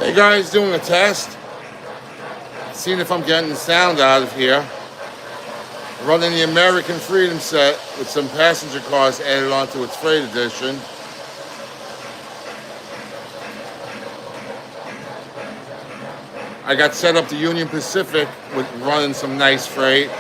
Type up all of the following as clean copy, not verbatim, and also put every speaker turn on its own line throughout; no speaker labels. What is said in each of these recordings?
Hey guys, doing a test. Seeing if I'm getting the sound out of here. Running the American Freedom set with some passenger cars added onto its freight edition. I got set up the Union Pacific with running some nice freight.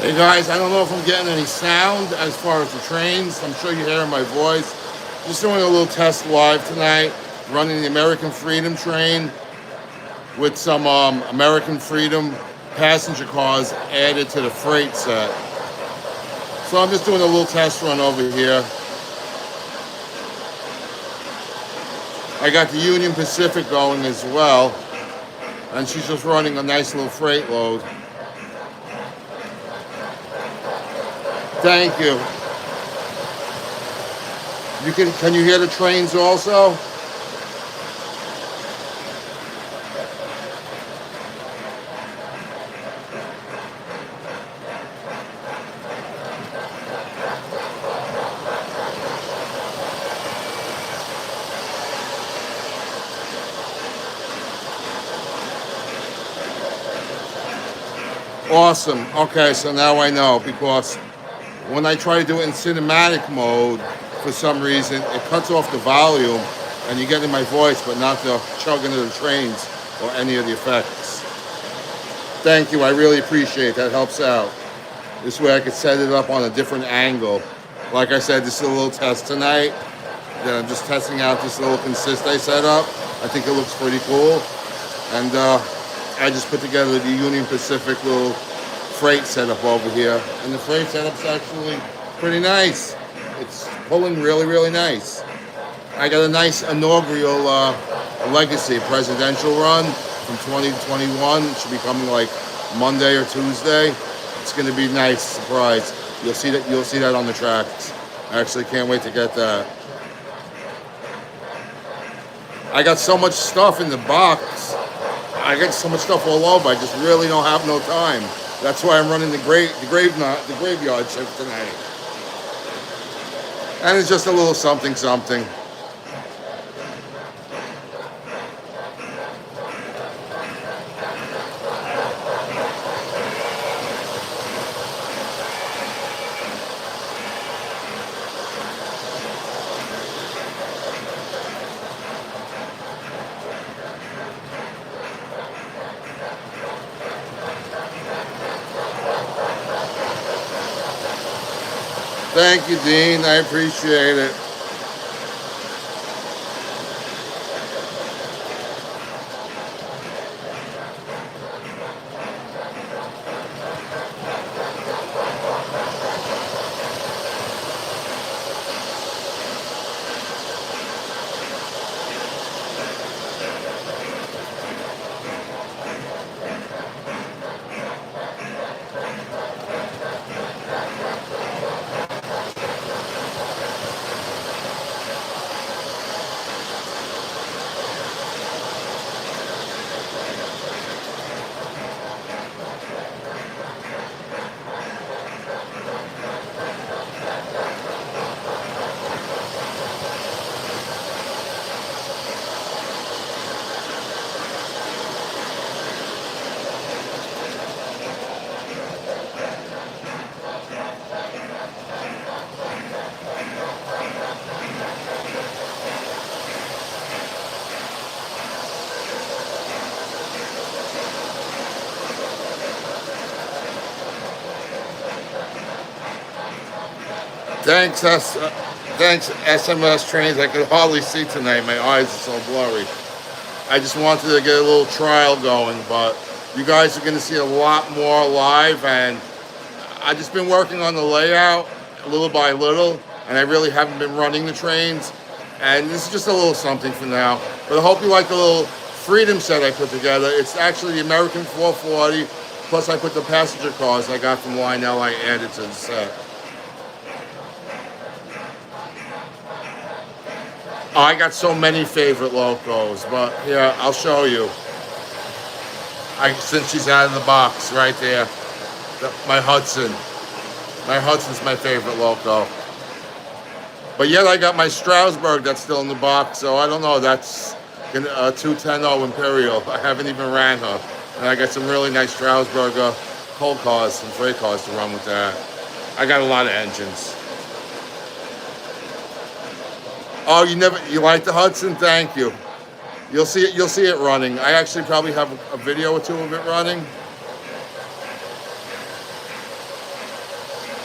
Hey guys, I don't know if I'm getting any sound as far as the trains. I'm sure you're hearing my voice. Just doing a little test live tonight, running the American Freedom train with some American Freedom passenger cars added to the freight set. So I'm just doing a little test run over here. I got the Union Pacific going as well, and she's just running a nice little freight load. Thank you. Can you hear the trains also? Awesome. Okay, so now I know, because when I try to do it in cinematic mode, for some reason, it cuts off the volume and you get in my voice, but not the chugging of the trains or any of the effects. Thank you. I really appreciate that. Helps out. This way I could set it up on a different angle. Like I said, this is a little test tonight. Then I'm just testing out this little consist I set up. I think it looks pretty cool. And I just put together the Union Pacific little freight setup over here. And the freight setup's actually pretty nice. It's pulling really, really nice. I got a nice inaugural legacy presidential run from 2021. It should be coming like Monday or Tuesday. It's going to be a nice surprise. You'll see that on the tracks. I actually can't wait to get that. I got so much stuff in the box. I got so much stuff all over. I just really don't have no time. That's why I'm running the graveyard shift tonight. And it's just a little something. Thank you, Dean. I appreciate it. Thanks, thanks SMS Trains. I could hardly see tonight. My eyes are so blurry. I just wanted to get a little trial going, but you guys are going to see a lot more live, and I've just been working on the layout little by little, and I really haven't been running the trains, and this is just a little something for now. But I hope you like the little Freedom set I put together. It's actually the American 440, plus I put the passenger cars I got from Lionel I added to the set. Oh, I got so many favorite locos, but here, I'll show you. Since she's out of the box, right there. My Hudson. My Hudson's my favorite loco. But yet I got my Strasbourg that's still in the box, so I don't know, that's a 210 Imperial. I haven't even ran her. And I got some really nice Strasbourg coal cars and freight cars to run with that. I got a lot of engines. Oh, you like the Hudson? Thank you. You'll see it running. I actually probably have a video or two of it running.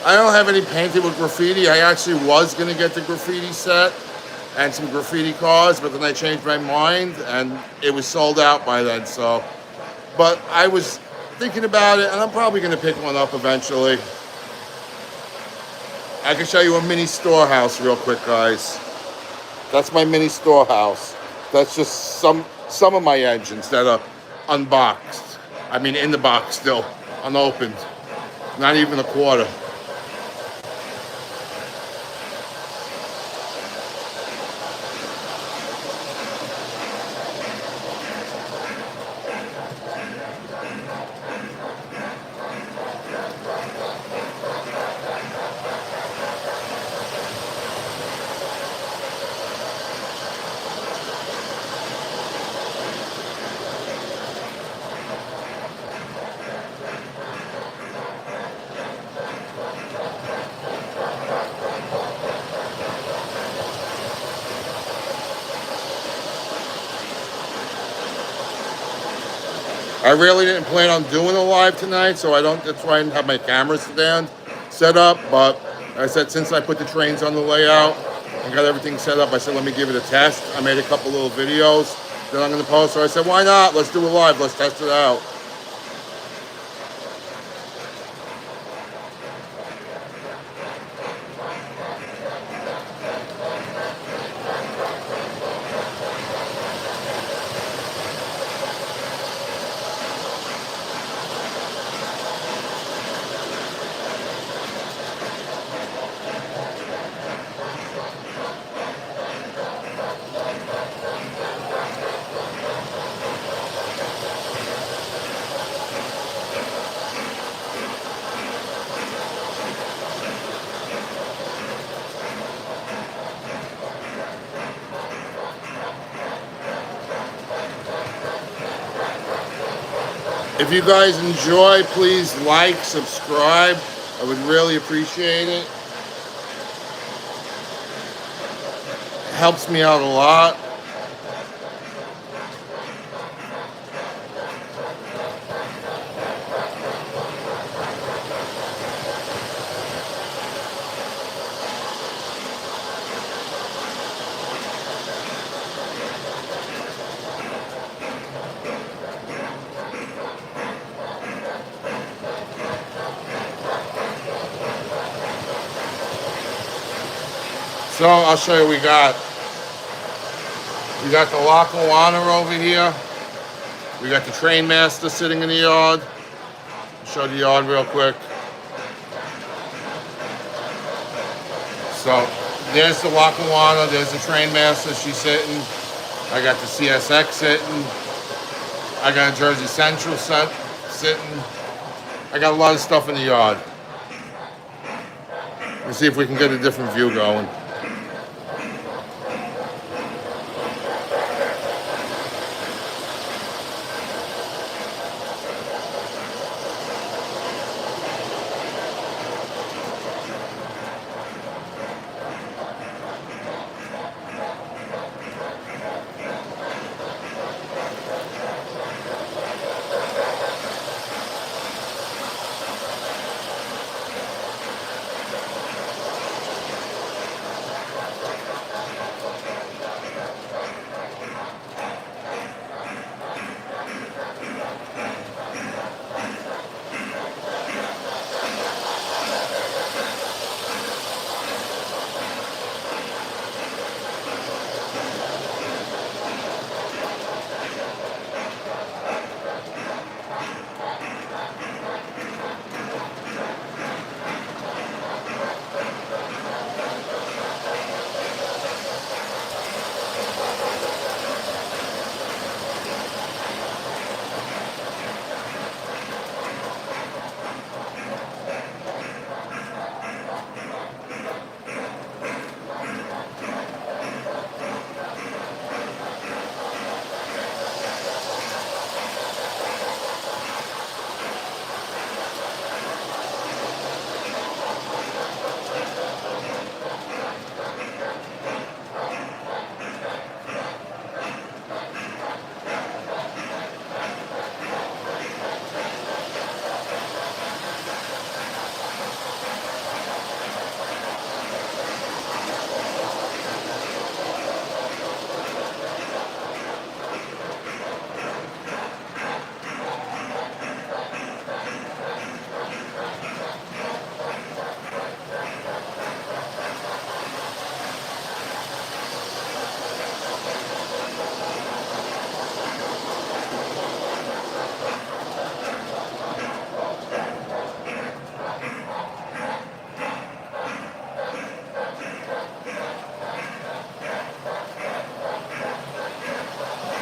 I don't have any painted with graffiti. I actually was gonna get the graffiti set and some graffiti cars, but then I changed my mind and it was sold out by then, so. But I was thinking about it, and I'm probably gonna pick one up eventually. I can show you a mini storehouse real quick, guys. That's my mini storehouse. That's just some of my engines that are unboxed. I mean, in the box still, unopened. Not even a quarter. I really didn't plan on doing a live tonight, so that's why I didn't have my camera stand set up. But I said, since I put the trains on the layout and got everything set up, I said, let me give it a test. I made a couple little videos that I'm going to post. So I said, why not? Let's do a live. Let's test it out. If you guys enjoy, please like, subscribe. I would really appreciate it. It helps me out a lot. So I'll show you what we got. We got the Lackawanna over here. We got the Train Master sitting in the yard. I'll show the yard real quick. So there's the Lackawanna, there's the Train Master, she's sitting. I got the CSX sitting. I got a Jersey Central sitting. I got a lot of stuff in the yard. Let's see if we can get a different view going.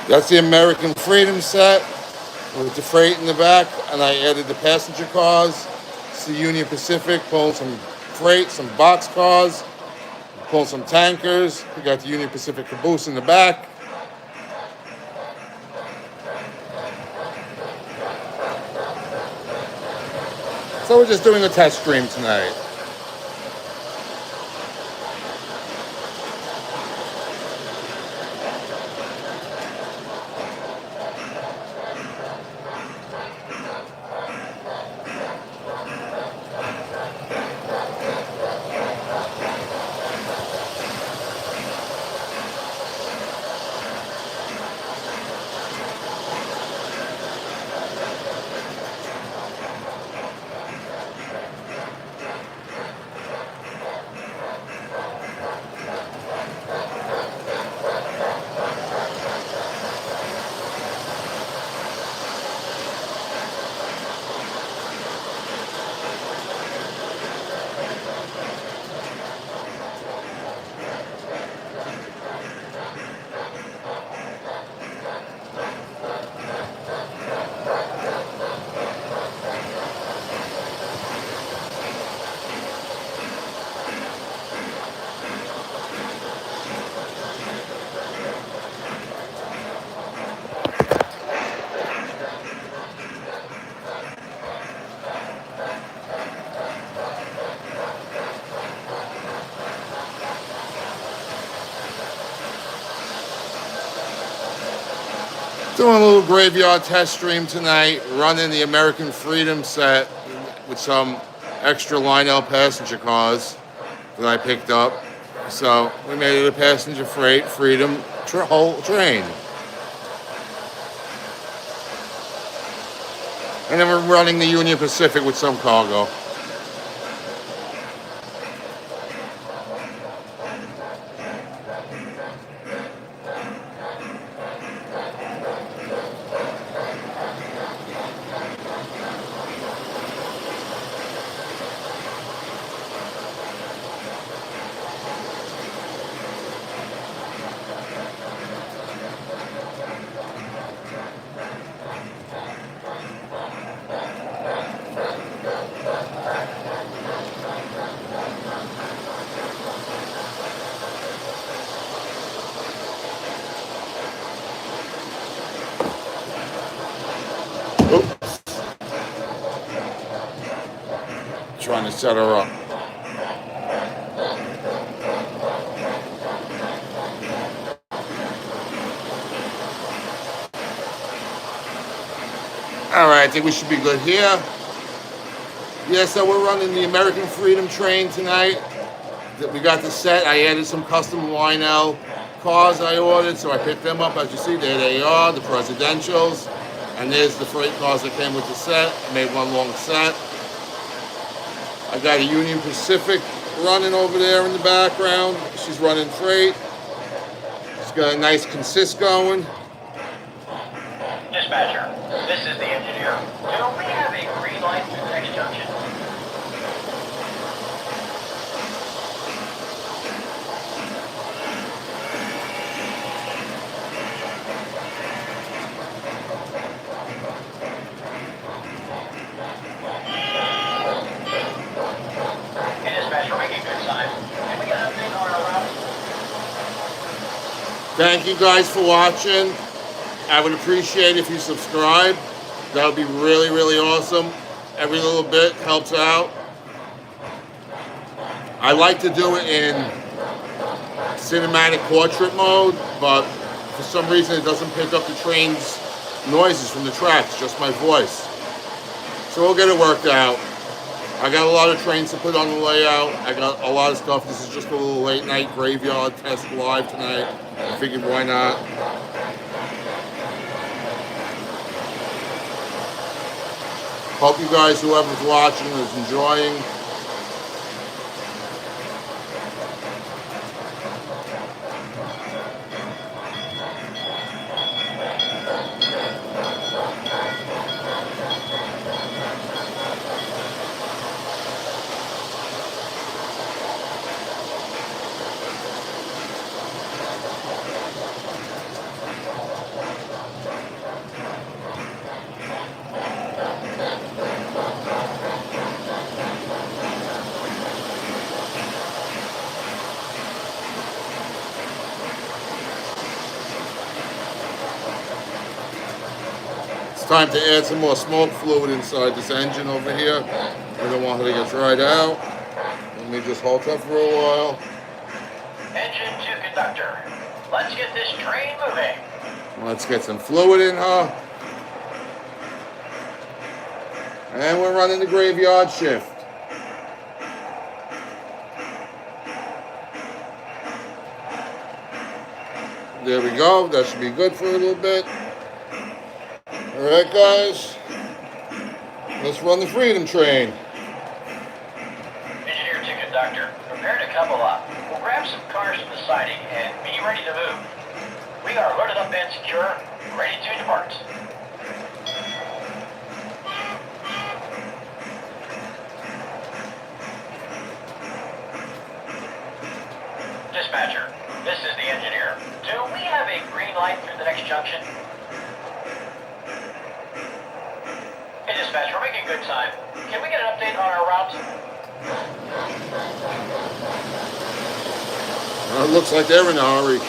That's the American Freedom set with the freight in the back, and I added the passenger cars. It's the Union Pacific, pulling some freight, some box cars, pulling some tankers. We got the Union Pacific caboose in the back. So we're just doing a test stream tonight. Doing a little graveyard test stream tonight, running the American Freedom set with some extra Lionel passenger cars that I picked up. So we made it a passenger freight Freedom whole train. And then we're running the Union Pacific with some cargo. Trying to set her up. All right, I think we should be good here. Yeah, so we're running the American Freedom train tonight. We got the set. I added some custom Lionel cars I ordered, so I picked them up. As you see, there they are, the presidentials. And there's the freight cars that came with the set. I made one long set. I got a Union Pacific running over there in the background. She's running freight. She's got a nice consist going.
Dispatcher, this is the engineer. Do we have a green light through the next junction?
Thank you guys for watching. I would appreciate if you subscribe. That would be really, really awesome. Every little bit helps out. I like to do it in cinematic portrait mode, but for some reason it doesn't pick up the train's noises from the tracks, just my voice. So we'll get it worked out. I got a lot of trains to put on the layout. I got a lot of stuff. This is just a little late night graveyard test live tonight. I figured why not. Hope you guys, whoever's watching, is enjoying. time to add some more smoke fluid inside this engine over here. We don't want her to get dried out. Let me just hold up for a while.
Engine to conductor. Let's get this train moving.
Let's get some fluid in her. And we're running the graveyard shift. There we go. That should be good for a little bit. All right, guys. Let's run the Freedom Train.
Engineer to conductor. Prepare to couple up. We'll grab some cars from the siding and be ready to move. We are loaded up and secure, ready to depart. Dispatcher, this is the engineer. Do we have a green light through the next junction? Hey dispatch, we're making good time. Can we get an update on our route?
It looks like they're in a hurry.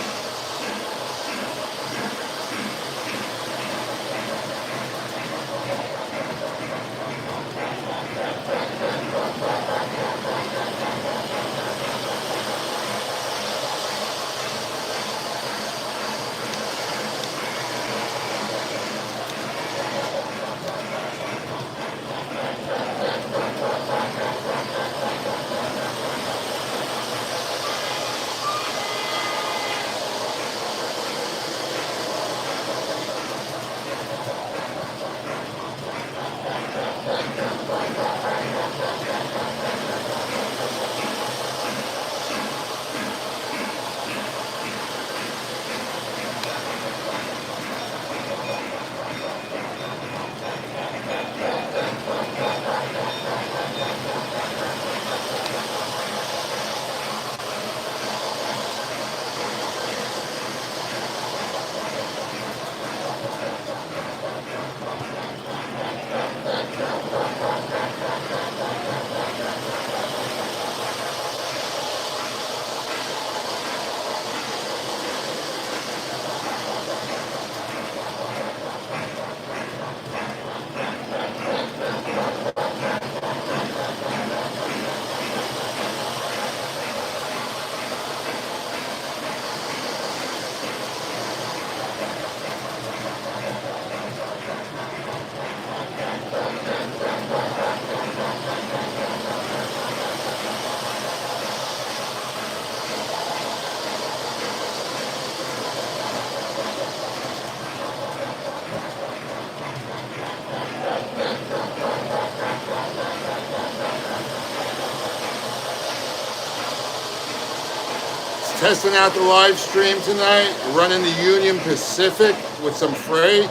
Testing out the live stream tonight, running the Union Pacific with some freight,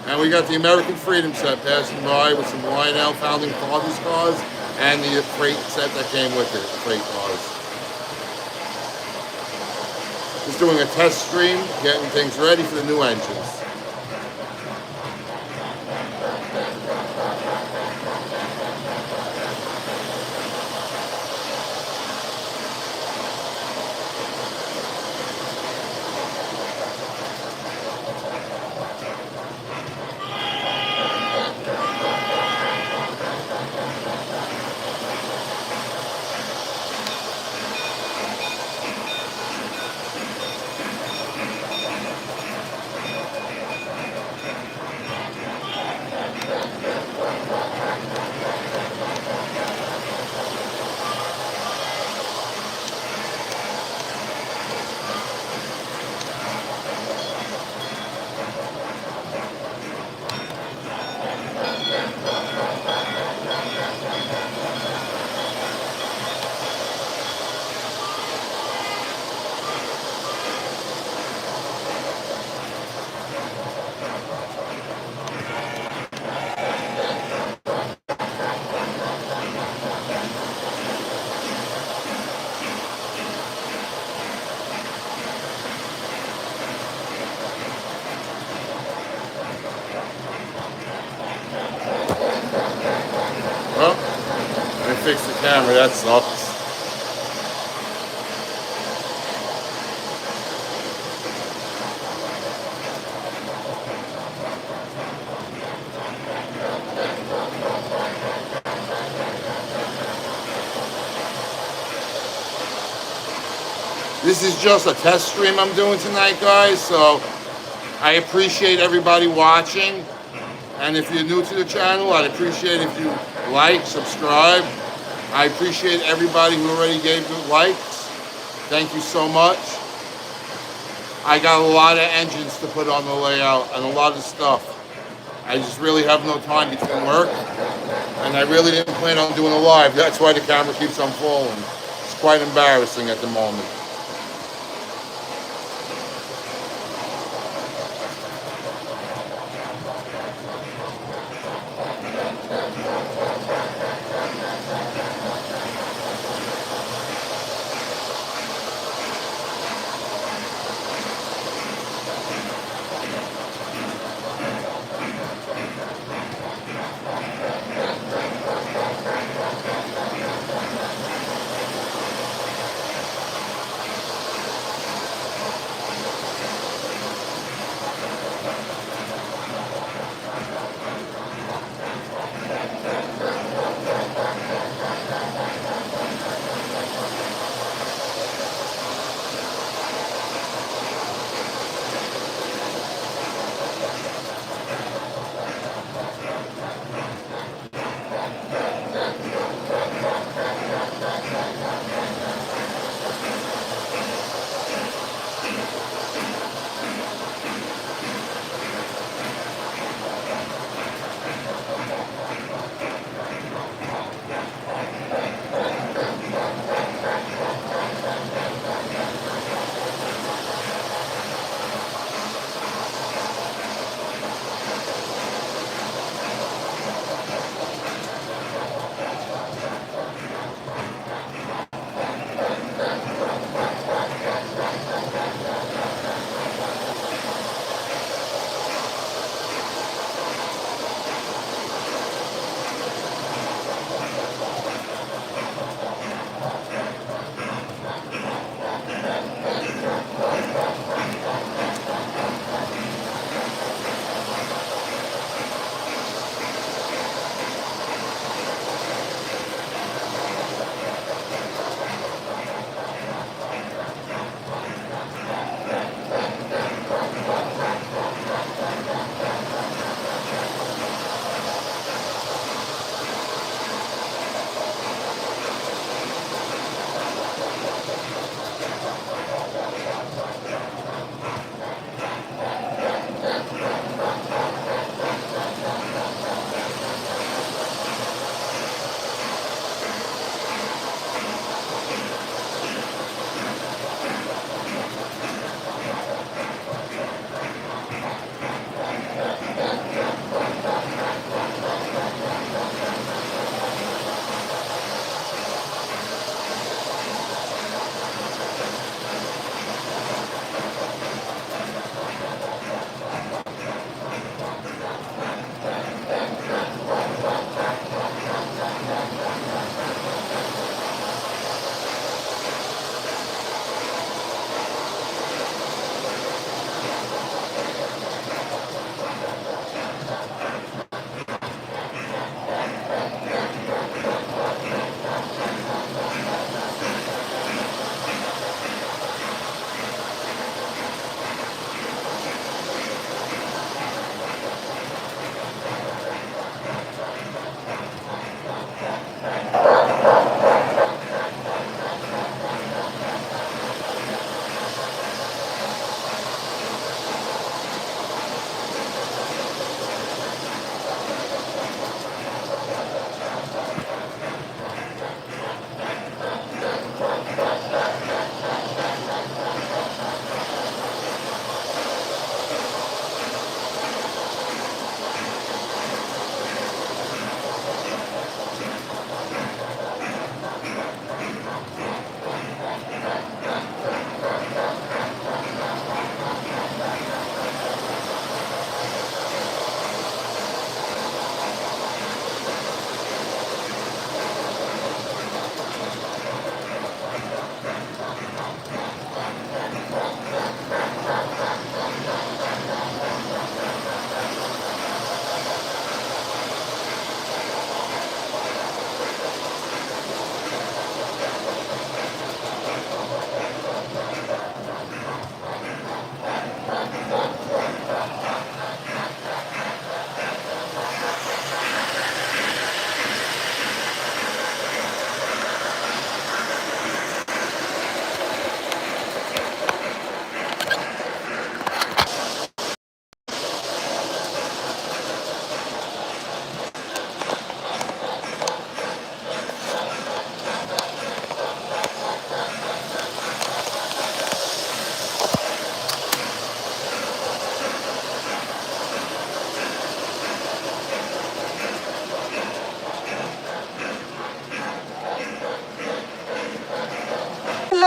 and we got the American Freedom set passing by with some Lionel Founding Fathers cars and the freight set that came with it, freight cars. Just doing a test stream, getting things ready for the new engines. Fix the camera, that sucks. This is just a test stream I'm doing tonight, guys. So I appreciate everybody watching. And if you're new to the channel, I'd appreciate if you like, subscribe. I appreciate everybody who already gave the likes. Thank you so much. I got a lot of engines to put on the layout and a lot of stuff. I just really have no time between work. And I really didn't plan on doing a live. That's why the camera keeps on falling. It's quite embarrassing at the moment.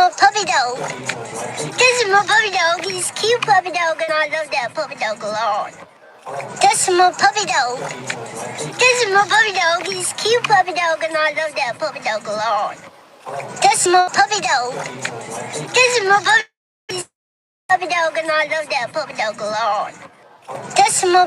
my puppy dog. This is my puppy dog. He's a cute puppy dog, and I love that puppy dog a lot. This is my puppy dog. This is my puppy dog. He's a cute puppy dog, and I love that puppy dog a lot. This is my puppy dog. This is my puppy dog, and I love that puppy dog a lot. This is my